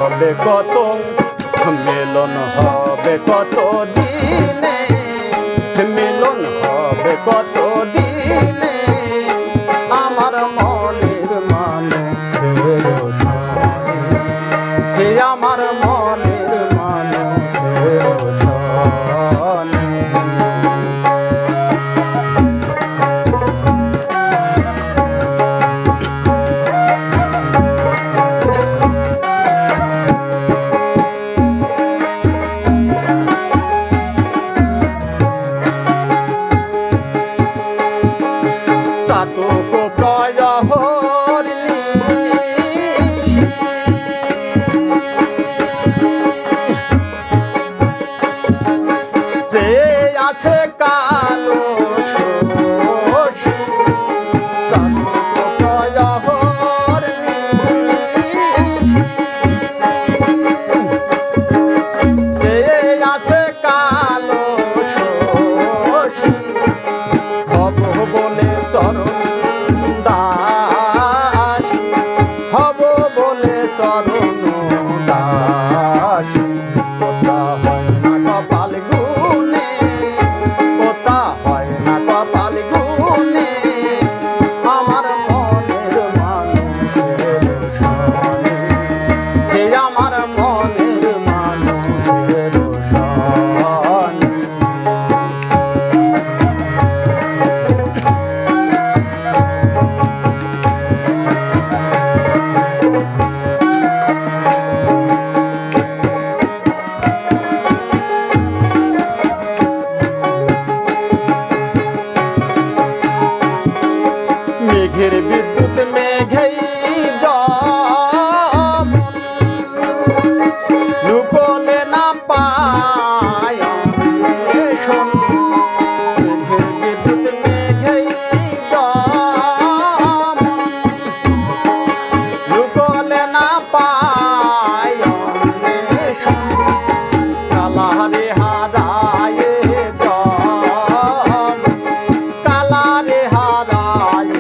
হবে কত মিলন হবে কত দিনে, মিলন হবে কত দিনে আমার মনের মানুষের সনে, আমার মনের মানুষের সনে। আছে কালো শোষী চাঁদর নিশি, যে আছে কালো শোষী হব বলে চরণ দাসী, হব বলে চরণ দাসী। কথা হয় না কপাল গুনে, কথা হয় না কপাল গুনে আমার মনের মানুষের সনে, হে আমার মনের মানুষের সনে। মেঘের বিদ্যুৎ মেঘেই লুকোলে না পায় শোন, মেঘের বিদ্যুৎ মেঘেই লুকোলে না পায় শোন, কালারে হারায় কালারে হারায়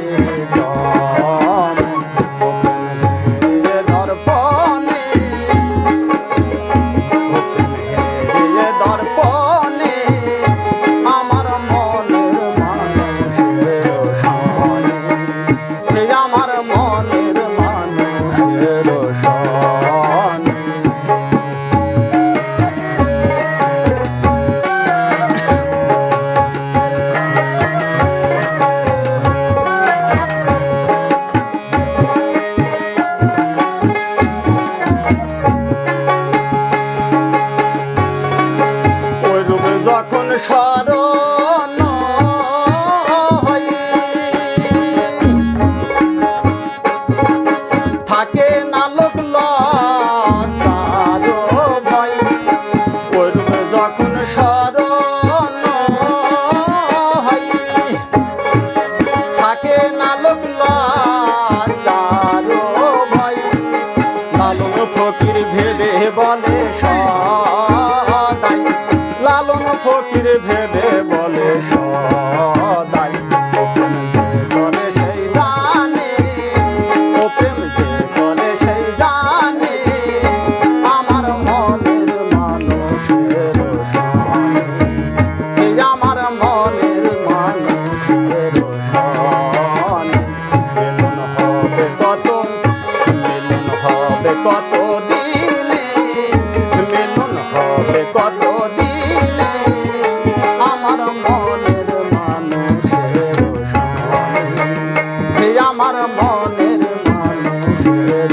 আমার মনের মানুষের সনে। ওই রূপে যখন স্মরণ থাকে না লোক লজ্জার ভয়, ওই রূপে যখন স্মরণ হয় থাকে না লোক লজ্জার ভয়। লালন ফকির ভেবে বলে সদাই, লালন ফকির ভেবে বলে সদাই, প্রেম যে করে সেই জানে, ও প্রেম যে করে সেই জানে আমার মনের মানুষের সনে, আমার মনের মানুষের সনে। মিলন হবে কত, মিলন হবে কত দিনে, মিলন হবে কত দিনে আমার মনের মানুষের সনে, আমার মনের মানুষের